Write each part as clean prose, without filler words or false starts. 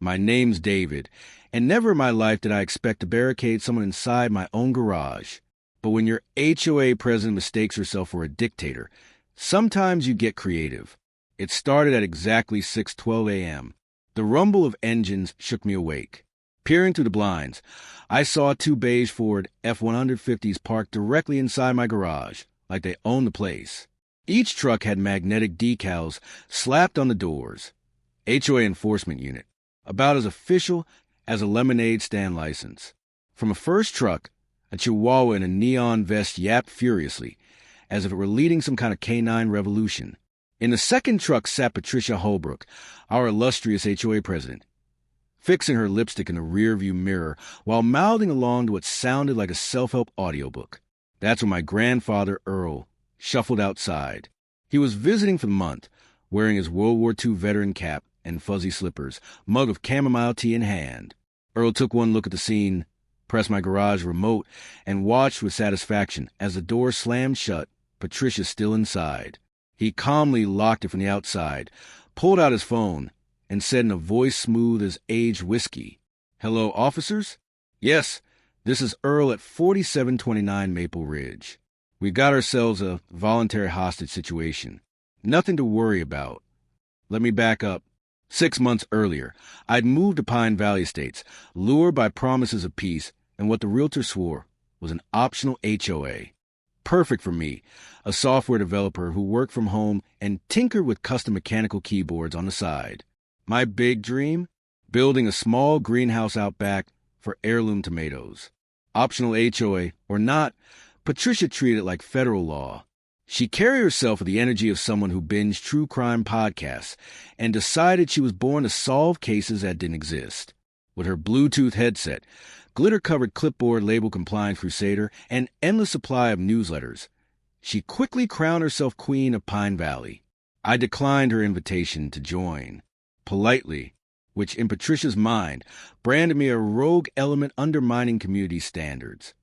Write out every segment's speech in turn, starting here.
My name's David, and never in my life did I expect to barricade someone inside my own garage. But when your HOA president mistakes herself for a dictator, sometimes you get creative. It started at exactly 6:12 a.m. The rumble of engines shook me awake. Peering through the blinds, I saw two beige Ford F-150s parked directly inside my garage, like they owned the place. Each truck had magnetic decals slapped on the doors. HOA Enforcement Unit, about as official as a lemonade stand license. From a first truck, a chihuahua in a neon vest yapped furiously, as if it were leading some kind of canine revolution. In the second truck sat Patricia Holbrook, our illustrious HOA president, fixing her lipstick in the rearview mirror while mouthing along to what sounded like a self-help audiobook. That's when my grandfather, Earl, shuffled outside. He was visiting for the month, wearing his World War II veteran cap and fuzzy slippers, mug of chamomile tea in hand. Earl took one look at the scene, pressed my garage remote, and watched with satisfaction as the door slammed shut, Patricia still inside. He calmly locked it from the outside, pulled out his phone, and said in a voice smooth as aged whiskey, "Hello, officers? Yes, this is Earl at 4729 Maple Ridge. We got ourselves a voluntary hostage situation. Nothing to worry about. Let me back up. 6 months earlier, I'd moved to Pine Valley Estates, lured by promises of peace and what the realtor swore was an optional HOA. Perfect for me, a software developer who worked from home and tinkered with custom mechanical keyboards on the side. My big dream? Building a small greenhouse out back for heirloom tomatoes. Optional HOA or not, Patricia treated it like federal law. She carried herself with the energy of someone who binged true crime podcasts and decided she was born to solve cases that didn't exist. With her Bluetooth headset, glitter-covered clipboard labeled Compliance Crusader, and endless supply of newsletters, she quickly crowned herself queen of Pine Valley. I declined her invitation to join, politely, which in Patricia's mind branded me a rogue element undermining community standards.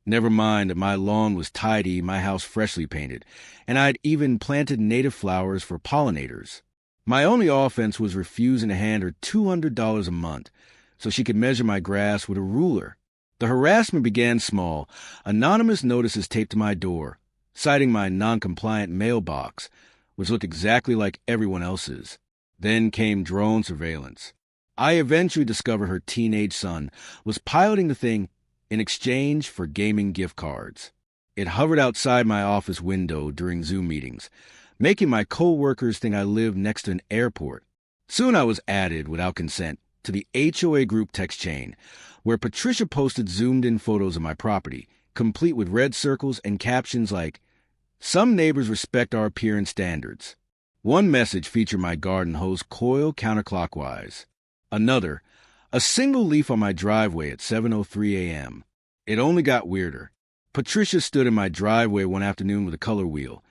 Never mind that my lawn was tidy, my house freshly painted, and I'd even planted native flowers for pollinators. My only offense was refusing to hand her $200 a month so she could measure my grass with a ruler. The harassment began small, anonymous notices taped to my door, citing my non-compliant mailbox, which looked exactly like everyone else's. Then came drone surveillance. I eventually discovered her teenage son was piloting the thing in exchange for gaming gift cards. It hovered outside my office window during Zoom meetings, making my co-workers think I lived next to an airport. Soon I was added, without consent, to the HOA group text chain, where Patricia posted zoomed-in photos of my property, complete with red circles and captions like, "Some neighbors respect our appearance standards." One message featured my garden hose coiled counterclockwise. Another, a single leaf on my driveway at 7:03 a.m. It only got weirder. Patricia stood in my driveway one afternoon with a color wheel,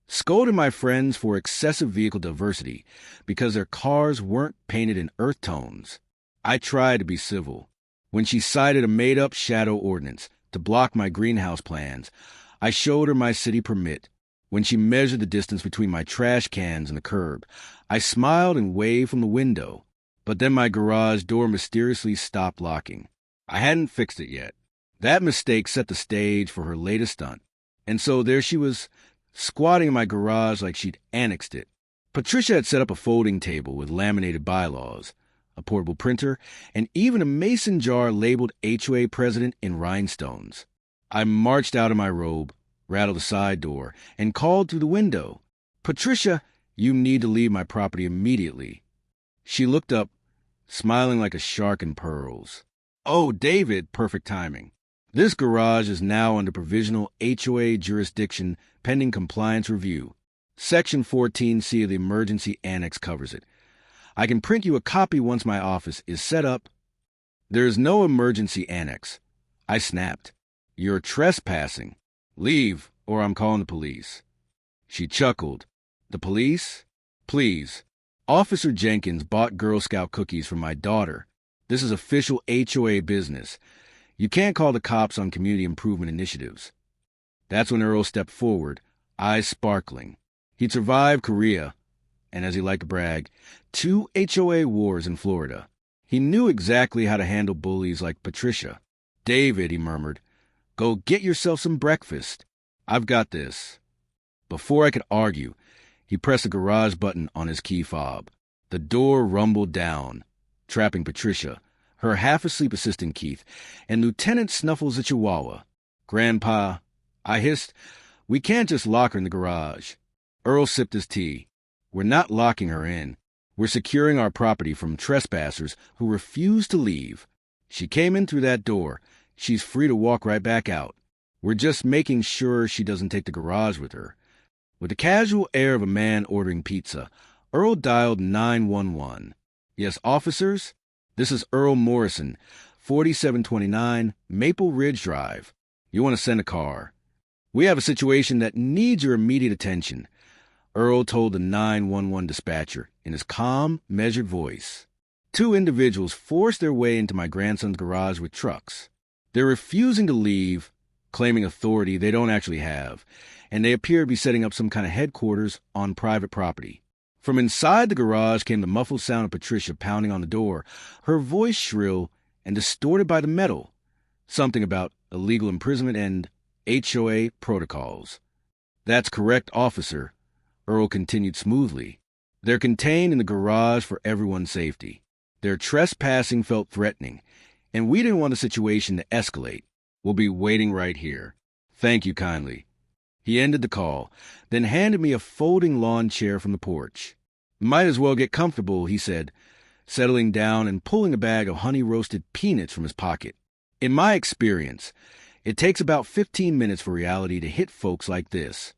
scolded my friends for excessive vehicle diversity because their cars weren't painted in earth tones. I tried to be civil. When she cited a made-up shadow ordinance to block my greenhouse plans, I showed her my city permit. When she measured the distance between my trash cans and the curb, I smiled and waved from the window. But then my garage door mysteriously stopped locking. I hadn't fixed it yet. That mistake set the stage for her latest stunt. And so there she was, squatting in my garage like she'd annexed it. Patricia had set up a folding table with laminated bylaws, a portable printer, and even a mason jar labeled HOA President in rhinestones. I marched out of my robe, rattled the side door, and called through the window, "Patricia, you need to leave my property immediately." She looked up, smiling like a shark in pearls. "Oh, David," perfect timing. "This garage is now under provisional HOA jurisdiction pending compliance review. Section 14C of the Emergency Annex covers it. I can print you a copy once my office is set up." "There is no emergency annex." I snapped. "You're trespassing. Leave, or I'm calling the police." She chuckled. "The police? Please. Officer Jenkins bought Girl Scout cookies from my daughter. This is official HOA business. You can't call the cops on community improvement initiatives." That's when Earl stepped forward, eyes sparkling. He'd survived Korea, and as he liked to brag, 2 HOA wars in Florida. He knew exactly how to handle bullies like Patricia. "David," he murmured, "go get yourself some breakfast. I've got this." Before I could argue, he pressed the garage button on his key fob. The door rumbled down, trapping Patricia, her half-asleep assistant Keith, and Lieutenant Snuffles the Chihuahua. "Grandpa," I hissed, "we can't just lock her in the garage." Earl sipped his tea. "We're not locking her in. We're securing our property from trespassers who refuse to leave. She came in through that door. She's free to walk right back out. We're just making sure she doesn't take the garage with her." With the casual air of a man ordering pizza, Earl dialed 911. "Yes, officers? This is Earl Morrison, 4729 Maple Ridge Drive. You want to send a car. We have a situation that needs your immediate attention," Earl told the 911 dispatcher in his calm, measured voice. "Two individuals forced their way into my grandson's garage with trucks. They're refusing to leave, claiming authority they don't actually have, and they appear to be setting up some kind of headquarters on private property." From inside the garage came the muffled sound of Patricia pounding on the door, her voice shrill and distorted by the metal. Something about illegal imprisonment and HOA protocols. "That's correct, officer," Earl continued smoothly. "They're contained in the garage for everyone's safety. Their trespassing felt threatening, and we didn't want the situation to escalate. We'll be waiting right here. Thank you kindly." He ended the call, then handed me a folding lawn chair from the porch. "Might as well get comfortable," he said, settling down and pulling a bag of honey-roasted peanuts from his pocket. "In my experience, it takes about 15 minutes for reality to hit folks like this."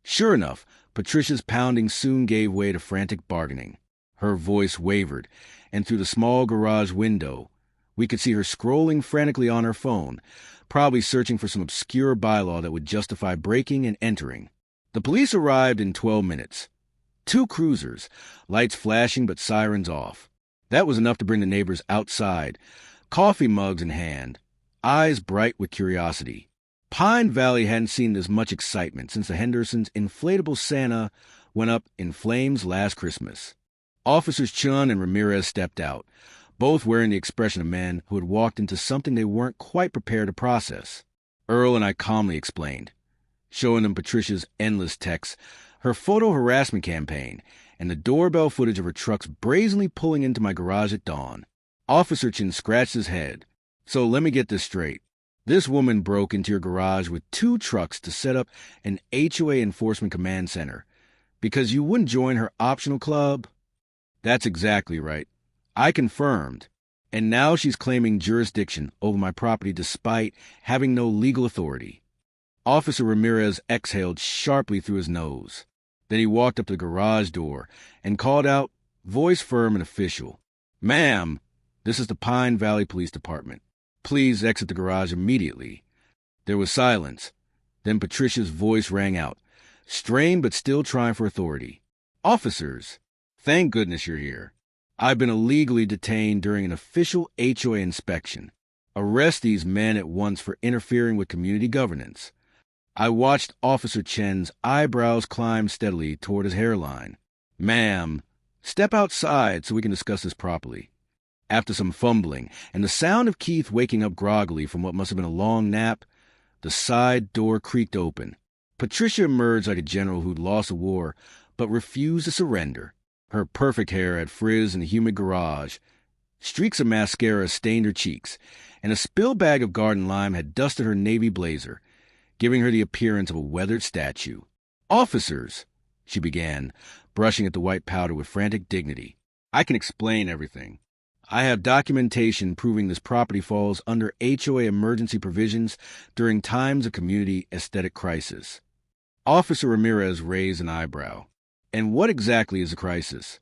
Sure enough, Patricia's pounding soon gave way to frantic bargaining. Her voice wavered, and through the small garage window, we could see her scrolling frantically on her phone, probably searching for some obscure bylaw that would justify breaking and entering. The police arrived in 12 minutes. 2 cruisers, lights flashing but sirens off. That was enough to bring the neighbors outside, coffee mugs in hand, eyes bright with curiosity. Pine Valley hadn't seen this much excitement since the Hendersons' inflatable Santa went up in flames last Christmas. Officers Chun and Ramirez stepped out, both wearing the expression of men who had walked into something they weren't quite prepared to process. Earl and I calmly explained, showing them Patricia's endless texts, her photo harassment campaign, and the doorbell footage of her trucks brazenly pulling into my garage at dawn. Officer Chin scratched his head. "So let me get this straight. This woman broke into your garage with 2 trucks to set up an HOA enforcement command center because you wouldn't join her optional club?" "That's exactly right. I confirmed. And now she's claiming jurisdiction over my property despite having no legal authority." Officer Ramirez exhaled sharply through his nose. Then he walked up to the garage door and called out, voice firm and official, "Ma'am, this is the Pine Valley Police Department. Please exit the garage immediately." There was silence. Then Patricia's voice rang out, strained but still trying for authority. "Officers, thank goodness you're here. I've been illegally detained during an official HOA inspection. Arrest these men at once for interfering with community governance." I watched Officer Chen's eyebrows climb steadily toward his hairline. "Ma'am, step outside so we can discuss this properly." After some fumbling and the sound of Keith waking up groggily from what must have been a long nap, the side door creaked open. Patricia emerged like a general who'd lost a war but refused to surrender. Her perfect hair had frizzed in the humid garage. Streaks of mascara stained her cheeks, and a spill bag of garden lime had dusted her navy blazer, giving her the appearance of a weathered statue. "Officers," she began, brushing at the white powder with frantic dignity, "I can explain everything. I have documentation proving this property falls under HOA emergency provisions during times of community aesthetic crisis." Officer Ramirez raised an eyebrow. "And what exactly is a crisis?"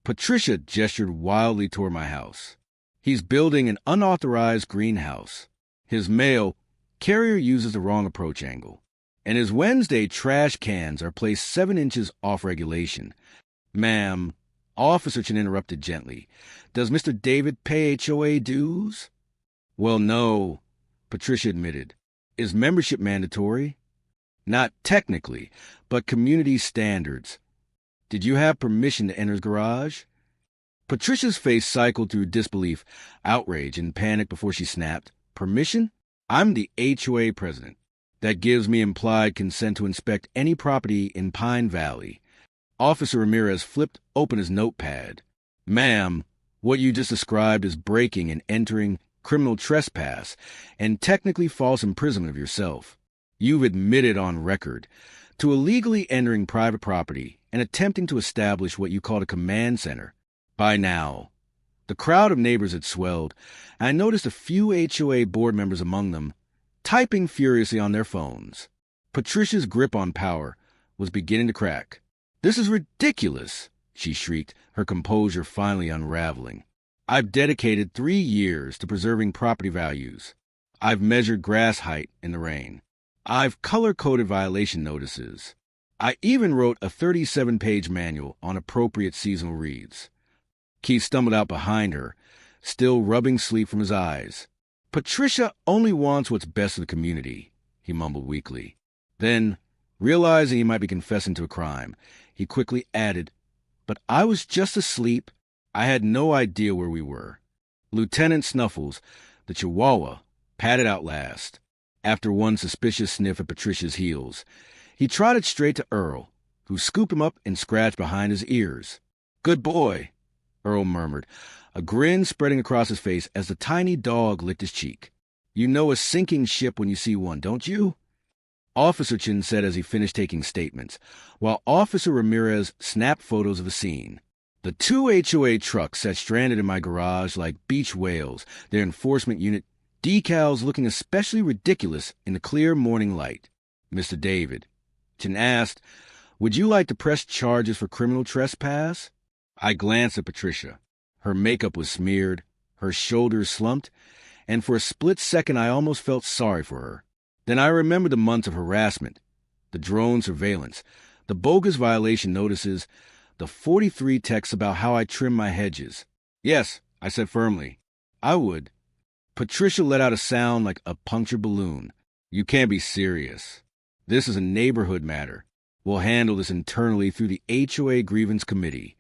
Patricia gestured wildly toward my house. "He's building an unauthorized greenhouse. His mail carrier uses the wrong approach angle. And his Wednesday trash cans are placed 7 inches off regulation." "Ma'am," Officer Chin interrupted gently, "does Mr. David pay HOA dues?" "Well, no," Patricia admitted. "Is membership mandatory?" "Not technically, but community standards." "Did you have permission to enter his garage?" Patricia's face cycled through disbelief, outrage, and panic before she snapped, "Permission? I'm the HOA president. That gives me implied consent to inspect any property in Pine Valley." Officer Ramirez flipped open his notepad. "Ma'am, what you just described is breaking and entering, criminal trespass, and technically false imprisonment of yourself. You've admitted on record to illegally entering private property and attempting to establish what you called a command center. By now, the crowd of neighbors had swelled, and I noticed a few HOA board members among them, typing furiously on their phones. Patricia's grip on power was beginning to crack. "This is ridiculous," she shrieked, her composure finally unraveling. "I've dedicated 3 years to preserving property values. I've measured grass height in the rain. I've color-coded violation notices. I even wrote a 37-page manual on appropriate seasonal wreaths." Keith stumbled out behind her, still rubbing sleep from his eyes. "Patricia only wants what's best for the community," he mumbled weakly. Then, realizing he might be confessing to a crime, he quickly added, "But I was just asleep. I had no idea where we were." Lieutenant Snuffles, the Chihuahua, patted out last. After one suspicious sniff at Patricia's heels, he trotted straight to Earl, who scooped him up and scratched behind his ears. "Good boy," Earl murmured, a grin spreading across his face as the tiny dog licked his cheek. "You know a sinking ship when you see one, don't you?" Officer Chin said as he finished taking statements, while Officer Ramirez snapped photos of the scene. "The 2 HOA trucks sat stranded in my garage like beach whales, their enforcement unit decals looking especially ridiculous in the clear morning light. Mr. David," Chin asked, "would you like to press charges for criminal trespass?" I glanced at Patricia. Her makeup was smeared, her shoulders slumped, and for a split second I almost felt sorry for her. Then I remembered the months of harassment, the drone surveillance, the bogus violation notices, the 43 texts about how I trimmed my hedges. "Yes," I said firmly, "I would." Patricia let out a sound like a punctured balloon. "You can't be serious. This is a neighborhood matter. We'll handle this internally through the HOA Grievance Committee."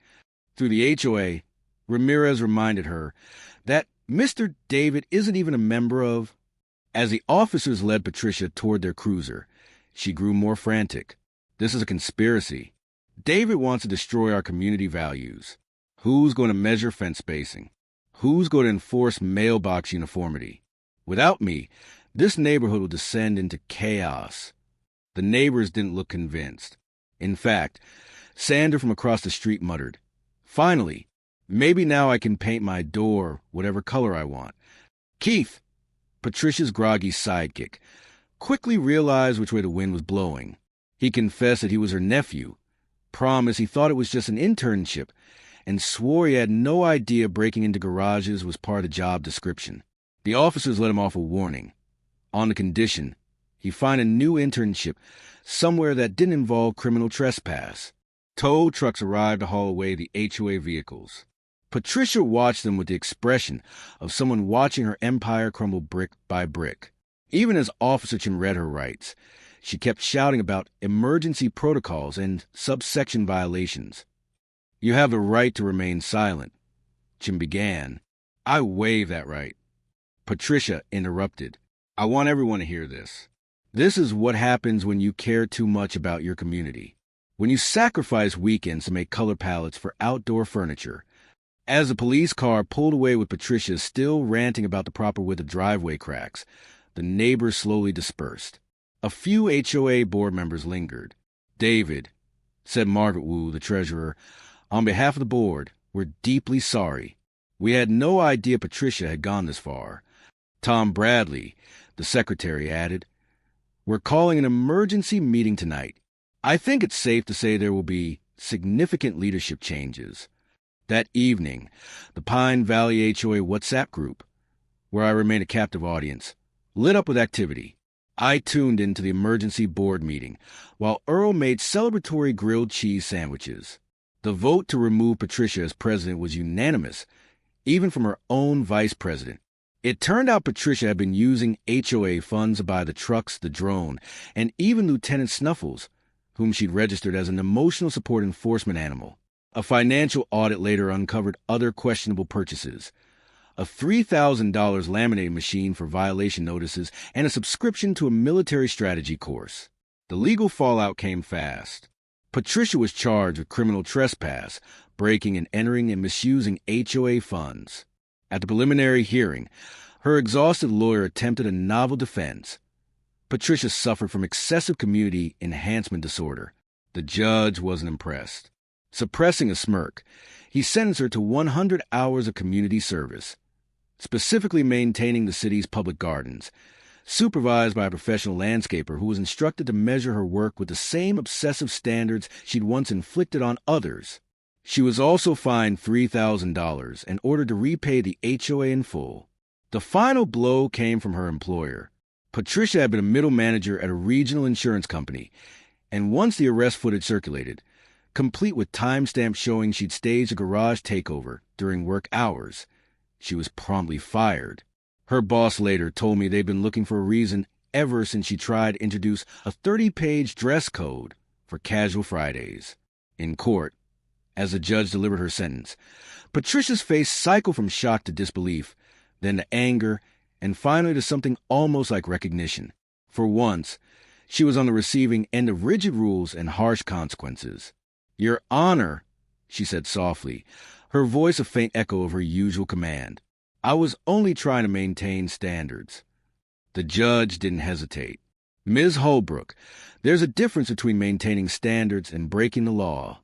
Through the HOA, Ramirez reminded her that Mr. David isn't even a member of. As the officers led Patricia toward their cruiser, she grew more frantic. "This is a conspiracy. David wants to destroy our community values. Who's going to measure fence spacing? Who's going to enforce mailbox uniformity? Without me, this neighborhood will descend into chaos." The neighbors didn't look convinced. In fact, Sander from across the street muttered, "Finally, maybe now I can paint my door whatever color I want." Keith, Patricia's groggy sidekick, quickly realized which way the wind was blowing. He confessed that he was her nephew, promised he thought it was just an internship, and swore he had no idea breaking into garages was part of the job description. The officers let him off a warning, on the condition he find a new internship somewhere that didn't involve criminal trespass. Tow trucks arrived to haul away the HOA vehicles. Patricia watched them with the expression of someone watching her empire crumble brick by brick. Even as Officer Chin read her rights, she kept shouting about emergency protocols and subsection violations. "You have the right to remain silent," Chin began. "I waive that right." Patricia interrupted. "I want everyone to hear this. This is what happens when you care too much about your community. When you sacrifice weekends to make color palettes for outdoor furniture." As the police car pulled away with Patricia still ranting about the proper width of driveway cracks, the neighbors slowly dispersed. A few HOA board members lingered. "David," said Margaret Wu, the treasurer, "on behalf of the board, we're deeply sorry. We had no idea Patricia had gone this far." Tom Bradley, the secretary, added, "We're calling an emergency meeting tonight. I think it's safe to say there will be significant leadership changes." That evening, the Pine Valley HOA WhatsApp group, where I remained a captive audience, lit up with activity. I tuned into the emergency board meeting, while Earl made celebratory grilled cheese sandwiches. The vote to remove Patricia as president was unanimous, even from her own vice president. It turned out Patricia had been using HOA funds to buy the trucks, the drone, and even Lieutenant Snuffles, whom she'd registered as an emotional support enforcement animal. A financial audit later uncovered other questionable purchases: a $3,000 laminating machine for violation notices, and a subscription to a military strategy course. The legal fallout came fast. Patricia was charged with criminal trespass, breaking and entering and misusing HOA funds. At the preliminary hearing, her exhausted lawyer attempted a novel defense. Patricia suffered from excessive community enhancement disorder. The judge wasn't impressed. Suppressing a smirk, he sentenced her to 100 hours of community service, specifically maintaining the city's public gardens, supervised by a professional landscaper who was instructed to measure her work with the same obsessive standards she'd once inflicted on others. She was also fined $3,000 and ordered to repay the HOA in full. The final blow came from her employer. Patricia had been a middle manager at a regional insurance company, and once the arrest footage circulated, complete with timestamps showing she'd staged a garage takeover during work hours, she was promptly fired. Her boss later told me they'd been looking for a reason ever since she tried to introduce a 30-page dress code for casual Fridays. In court, as the judge delivered her sentence, Patricia's face cycled from shock to disbelief, then to anger, and finally to something almost like recognition. For once, she was on the receiving end of rigid rules and harsh consequences. "Your Honor," she said softly, her voice a faint echo of her usual command. "I was only trying to maintain standards." The judge didn't hesitate. "Ms. Holbrook, there's a difference between maintaining standards and breaking the law.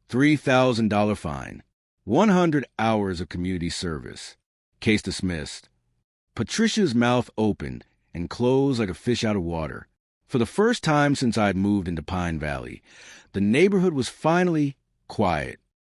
$3,000 fine. 100 hours of community service. Case dismissed." Patricia's mouth opened and closed like a fish out of water. For the first time since I'd moved into Pine Valley, the neighborhood was finally quiet.